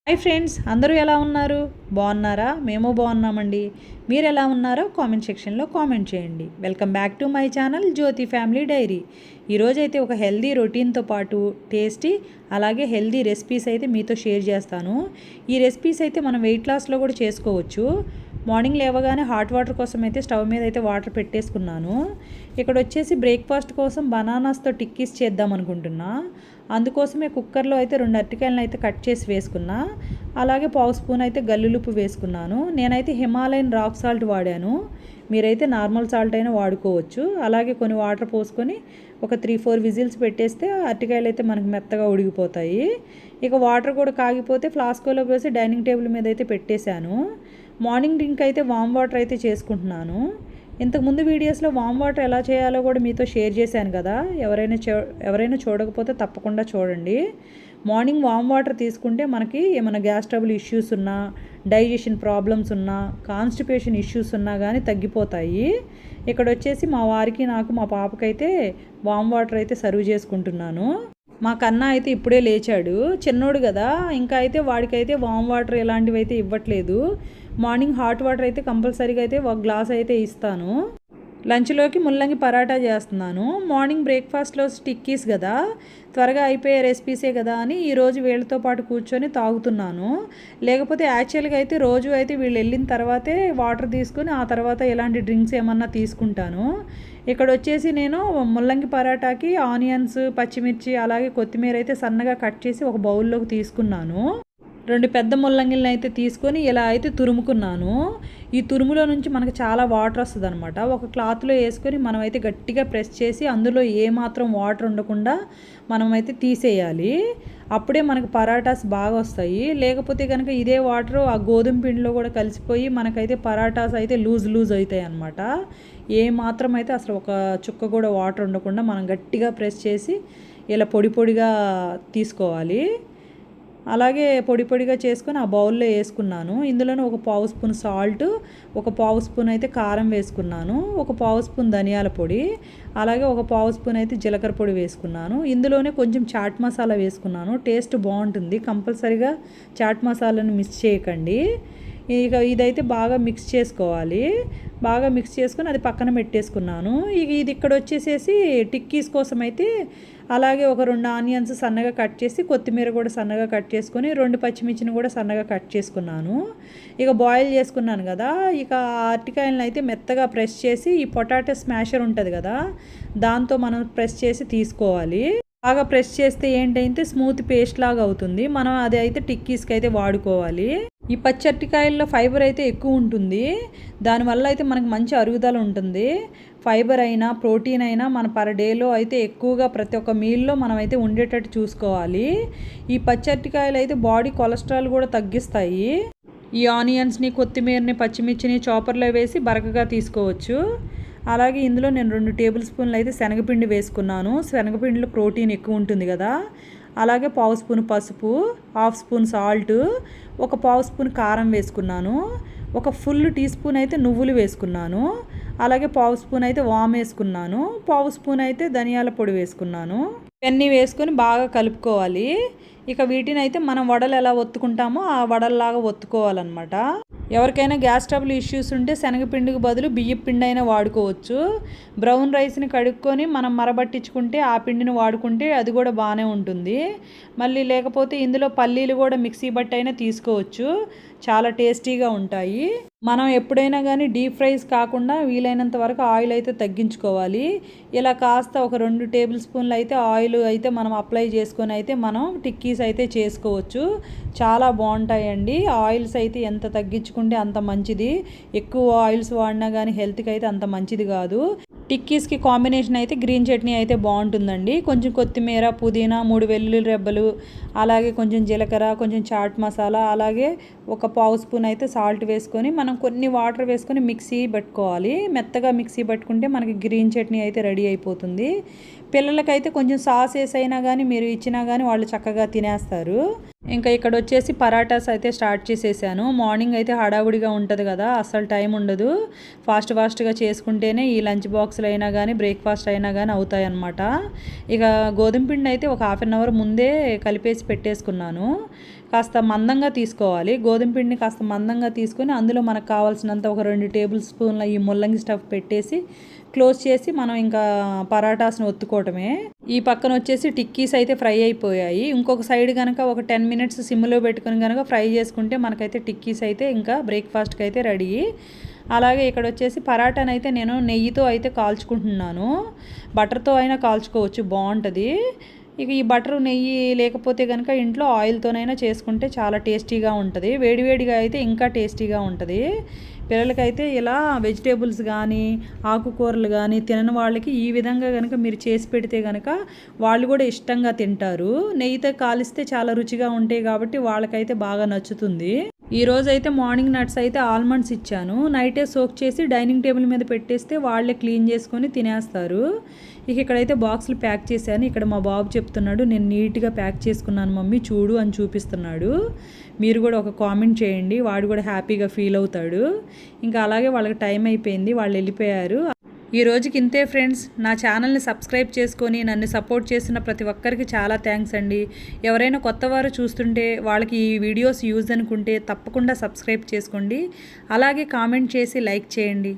Hi friends, అందరూ ఎలా ఉన్నారు? బాగున్నారా? మేము బాగున్నామండి. మీరు ఎలా ఉన్నారో కామెంట్ సెక్షన్లో కామెంట్ చేయండి. Welcome back to my channel Jyothi family diary. ఈరోజైతే ఒక హెల్దీ రొటీన్తో పాటు టేస్టీ అలాగే హెల్దీ రెసిపీస్ అయితే మీతో షేర్ చేస్తాను. ఈ రెసిపీస్ అయితే మనం వెయిట్ లాస్లో కూడా చేసుకోవచ్చు. మార్నింగ్ లేవగానే హాట్ వాటర్ కోసం అయితే స్టవ్ మీద అయితే వాటర్ పెట్టేసుకున్నాను. ఇక్కడ వచ్చేసి బ్రేక్ఫాస్ట్ కోసం బనానాస్తో టిక్కీస్ చేద్దాం అనుకుంటున్నా. అందుకోసమే కుక్కర్లో అయితే 2 అరటికాయలను అయితే కట్ చేసి వేసుకున్నా. అలాగే పావు స్పూన్ అయితే గల్లులుప్పు వేసుకున్నాను. నేనైతే హిమాలయన్ రాక్ సాల్ట్ వాడాను. మీరైతే నార్మల్ సాల్ట్ అయినా వాడుకోవచ్చు. అలాగే కొన్ని వాటర్ పోసుకొని ఒక 3-4 విజిల్స్ పెట్టేస్తే అరటికాయలు అయితే మనకు మెత్తగా ఉడికిపోతాయి. ఇక వాటర్ కూడా కాగిపోతే ఫ్లాస్కోలో పోసి డైనింగ్ టేబుల్ మీద అయితే పెట్టేశాను. మార్నింగ్ డ్రింక్ అయితే వామ్ వాటర్ అయితే చేసుకుంటున్నాను. ఇంతకుముందు వీడియోస్లో వామ్ వాటర్ ఎలా చేయాలో కూడా మీతో షేర్ చేశాను కదా. ఎవరైనా చూడకపోతే తప్పకుండా చూడండి. మార్నింగ్ వామ్ వాటర్ తీసుకుంటే మనకి ఏమైనా గ్యాస్ ట్రబుల్ ఇష్యూస్ ఉన్నా, డైజెషన్ ప్రాబ్లమ్స్ ఉన్నా, కాన్స్టిపేషన్ ఇష్యూస్ ఉన్నా కానీ తగ్గిపోతాయి. ఇక్కడ వచ్చేసి మా వారికి, నాకు, మా పాపకైతే వామ్ వాటర్ అయితే సర్వ్ చేసుకుంటున్నాను. మా కన్నా అయితే ఇప్పుడే లేచాడు, చిన్నోడు కదా. ఇంకా అయితే వాడికైతే వామ్ వాటర్ ఇలాంటివి అయితే ఇవ్వట్లేదు. మార్నింగ్ హాట్ వాటర్ అయితే కంపల్సరీగా అయితే ఒక గ్లాస్ అయితే ఇస్తాను. లంచ్లోకి ముల్లంగి పరాటా చేస్తున్నాను. మార్నింగ్ బ్రేక్ఫాస్ట్లో టిక్కీస్ కదా, త్వరగా అయిపోయే రెసిపీసే కదా అని ఈరోజు వీళ్ళతో పాటు కూర్చొని తాగుతున్నాను. లేకపోతే యాక్చువల్గా అయితే రోజు అయితే వీళ్ళు వెళ్ళిన తర్వాతే వాటర్ తీసుకుని ఆ తర్వాత ఇలాంటి డ్రింక్స్ ఏమన్నా తీసుకుంటాను. ఇక్కడ వచ్చేసి నేను ముల్లంగి పరాటాకి ఆనియన్స్, పచ్చిమిర్చి అలాగే కొత్తిమీర అయితే సన్నగా కట్ చేసి ఒక బౌల్లోకి తీసుకున్నాను. 2 పెద్ద ముల్లంగిలను అయితే తీసుకొని ఇలా అయితే తురుముకున్నాను. ఈ తురుములో నుంచి మనకు చాలా వాటర్ వస్తుంది అనమాట. ఒక క్లాత్లో వేసుకొని మనం అయితే గట్టిగా ప్రెస్ చేసి అందులో ఏమాత్రం వాటర్ ఉండకుండా మనమైతే తీసేయాలి. అప్పుడే మనకు పరాటాస్ బాగా వస్తాయి. లేకపోతే కనుక ఇదే వాటర్ ఆ గోధుమ పిండిలో కూడా కలిసిపోయి మనకైతే పరాటాస్ అయితే లూజ్ అవుతాయి అన్నమాట. ఏమాత్రం అయితే అసలు ఒక చుక్క కూడా వాటర్ ఉండకుండా మనం గట్టిగా ప్రెస్ చేసి ఇలా పొడిగా తీసుకోవాలి. అలాగే పొడిగా చేసుకొని ఆ బౌల్లో వేసుకున్నాను. ఇందులోనే ఒక పావు స్పూన్ సాల్ట్, ఒక పావు స్పూన్ అయితే కారం వేసుకున్నాను, ఒక పావు స్పూన్ ధనియాల పొడి, అలాగే ఒక పావు స్పూన్ అయితే జీలకర్ర పొడి వేసుకున్నాను. ఇందులోనే కొంచెం చాట్ మసాలా వేసుకున్నాను. టేస్ట్ బాగుంటుంది. కంపల్సరీగా చాట్ మసాలాను మిక్స్ చేయకండి. ఇక ఇదైతే బాగా మిక్స్ చేసుకోవాలి. బాగా మిక్స్ చేసుకొని అది పక్కన పెట్టేసుకున్నాను. ఇక ఇది ఇక్కడ వచ్చేసేసి టిక్కీస్ కోసం అయితే అలాగే ఒక 2 ఆనియన్స్ సన్నగా కట్ చేసి, కొత్తిమీర కూడా సన్నగా కట్ చేసుకొని, 2 పచ్చిమిర్చిని కూడా సన్నగా కట్ చేసుకున్నాను. ఇక బాయిల్ చేసుకున్నాను కదా. ఇక అరటికాయలను అయితే మెత్తగా ప్రెస్ చేసి ఈ పొటాటో స్మాషర్ ఉంటుంది కదా, దాంతో మనం ప్రెస్ చేసి తీసుకోవాలి. బాగా ప్రెస్ చేస్తే ఏంటంటే స్మూత్ పేస్ట్ లాగా అవుతుంది. మనం అది అయితే టిక్కీస్కి అయితే వాడుకోవాలి. ఈ పచ్చటికాయల్లో ఫైబర్ అయితే ఎక్కువ ఉంటుంది. దానివల్ల అయితే మనకు మంచి అరుగుదల ఉంటుంది. ఫైబర్ అయినా ప్రోటీన్ అయినా మన పర్ డేలో అయితే ఎక్కువగా ప్రతి ఒక్క మీల్లో మనం అయితే ఉండేటట్టు చూసుకోవాలి. ఈ పచ్చటికాయలు అయితే బాడీ కొలెస్ట్రాల్ కూడా తగ్గిస్తాయి. ఈ ఆనియన్స్ని, కొత్తిమీరని, పచ్చిమిర్చిని చాపర్లో వేసి బరకగా తీసుకోవచ్చు. అలాగే ఇందులో నేను 2 టేబుల్ స్పూన్లు అయితే శనగపిండి వేసుకున్నాను. శనగపిండిలో ప్రోటీన్ ఎక్కువ ఉంటుంది కదా. అలాగే పావు స్పూన్ పసుపు, హాఫ్ స్పూన్ సాల్ట్, ఒక పావు స్పూన్ కారం వేసుకున్నాను. ఒక ఫుల్ టీ స్పూన్ అయితే నువ్వులు వేసుకున్నాను. అలాగే పావు స్పూన్ అయితే వామ్ వేసుకున్నాను. పావు స్పూన్ అయితే ధనియాల పొడి వేసుకున్నాను. ఇవన్నీ వేసుకొని బాగా కలుపుకోవాలి. ఇక వీటిని అయితే మనం వడలు ఎలా ఒత్తుకుంటామో ఆ వడల్లాగా ఒత్తుకోవాలన్నమాట. ఎవరికైనా గ్యాస్ ట్రబుల్ ఇష్యూస్ ఉంటే శనగపిండికి బదులు బియ్యం పిండి అయినా వాడుకోవచ్చు. బ్రౌన్ రైస్ని కడుక్కొని మనం మరబట్టించుకుంటే ఆ పిండిని వాడుకుంటే అది కూడా బాగానే ఉంటుంది. మళ్ళీ లేకపోతే ఇందులో పల్లీలు కూడా మిక్సీ బట్టి అయినా తీసుకోవచ్చు. చాలా టేస్టీగా ఉంటాయి. మనం ఎప్పుడైనా కానీ డీప్ ఫ్రైస్ కాకుండా వీలైనంత వరకు ఆయిల్ అయితే తగ్గించుకోవాలి. ఇలా కాస్త ఒక 2 టేబుల్ స్పూన్లు అయితే ఆయిల్ అయితే మనం అప్లై చేసుకొని అయితే మనం టిక్కీస్ అయితే చేసుకోవచ్చు. చాలా బాగుంటాయండి. ఆయిల్స్ అయితే ఎంత తగ్గించుకుంటే అంత మంచిది. ఎక్కువ ఆయిల్స్ వాడినా కానీ హెల్త్కి అయితే అంత మంచిది కాదు. టిక్కీస్కి కాంబినేషన్ అయితే గ్రీన్ చట్నీ అయితే బాగుంటుందండి. కొంచెం కొత్తిమీర, పుదీనా, 3 వెల్లుల్లి రెబ్బలు, అలాగే కొంచెం జీలకర్ర, కొంచెం చాట్ మసాలా, అలాగే ఒక పావు స్పూన్ అయితే సాల్ట్ వేసుకొని మనం కొన్ని వాటర్ వేసుకొని మిక్సీ పెట్టుకోవాలి. మెత్తగా మిక్సీ పట్టుకుంటే మనకి గ్రీన్ చట్నీ అయితే రెడీ అయిపోతుంది. పిల్లలకైతే కొంచెం సాస్ వేసైనా కానీ మీరు ఇచ్చినా కానీ వాళ్ళు చక్కగా తినేస్తారు. ఇంకా ఇక్కడ వచ్చేసి పరాటాస్ అయితే స్టార్ట్ చేసేసాను. మార్నింగ్ అయితే హడావుడిగా ఉంటుంది కదా, అస్సలు టైం ఉండదు. ఫాస్ట్గా చేసుకుంటేనే ఈ లంచ్ బాక్స్లు అయినా కానీ బ్రేక్ఫాస్ట్ అయినా కానీ అవుతాయి అన్నమాట. ఇక గోధుమ పిండి అయితే ఒక 1/2 అవర్ ముందే కలిపేసి పెట్టేసుకున్నాను. కాస్త మందంగా తీసుకోవాలి. గోధుమ పిండిని కాస్త మందంగా తీసుకొని అందులో మనకు కావాల్సినంత ఒక 2 టేబుల్ స్పూన్ల ఈ ముల్లంగి స్టఫ్ పెట్టేసి క్లోజ్ చేసి మనం ఇంకా పరాటాస్ని ఒత్తుకోవటమే. ఈ పక్కన వచ్చేసి టిక్కీస్ అయితే ఫ్రై అయిపోయాయి. ఇంకొక సైడ్ కనుక ఒక 10 మినిట్స్ సిమ్లో పెట్టుకుని కనుక ఫ్రై చేసుకుంటే మనకైతే టిక్కీస్ అయితే ఇంకా బ్రేక్ఫాస్ట్కి అయితే రెడీ. అలాగే ఇక్కడ వచ్చేసి పరాటానైతే నేను నెయ్యితో అయితే కాల్చుకుంటున్నాను. బటర్తో అయినా కాల్చుకోవచ్చు, బాగుంటుంది. ఇక ఈ బటరు నెయ్యి లేకపోతే కనుక ఇంట్లో ఆయిల్తోనైనా చేసుకుంటే చాలా టేస్టీగా ఉంటుంది. వేడివేడిగా అయితే ఇంకా టేస్టీగా ఉంటుంది. పిల్లలకైతే ఇలా వెజిటేబుల్స్ కానీ ఆకుకూరలు కానీ తినని వాళ్ళకి ఈ విధంగా కనుక మీరు చేసి పెడితే కనుక వాళ్ళు కూడా ఇష్టంగా తింటారు. నెయ్యితో కాలిస్తే చాలా రుచిగా ఉంటాయి కాబట్టి వాళ్ళకైతే బాగా నచ్చుతుంది. ఈరోజు అయితే మార్నింగ్ నట్స్ అయితే ఆల్మండ్స్ ఇచ్చాను. నైటే సోక్ చేసి డైనింగ్ టేబుల్ మీద పెట్టేస్తే వాళ్ళే క్లీన్ చేసుకొని తినేస్తారు. ఇక ఇక్కడైతే బాక్సులు ప్యాక్ చేశాను. ఇక్కడ మా బాబు చెప్తున్నాడు, నేను నీట్గా ప్యాక్ చేసుకున్నాను మమ్మీ చూడు అని చూపిస్తున్నాడు. మీరు కూడా ఒక కామెంట్ చేయండి, వాడు కూడా హ్యాపీగా ఫీల్ అవుతాడు. ఇంకా అలాగే వాళ్ళకి టైం అయిపోయింది, వాళ్ళు వెళ్ళిపోయారు. ఈ రోజుకి ఇంతే ఫ్రెండ్స్. నా ఛానల్ని సబ్స్క్రైబ్ చేసుకొని నన్ను సపోర్ట్ చేసిన ప్రతి ఒక్కరికి చాలా థ్యాంక్స్ అండి. ఎవరైనా కొత్తవారు చూస్తుంటే వాళ్ళకి ఈ వీడియోస్ యూజ్ అనుకుంటే తప్పకుండా సబ్స్క్రైబ్ చేసుకోండి. అలాగే కామెంట్ చేసి లైక్ చేయండి.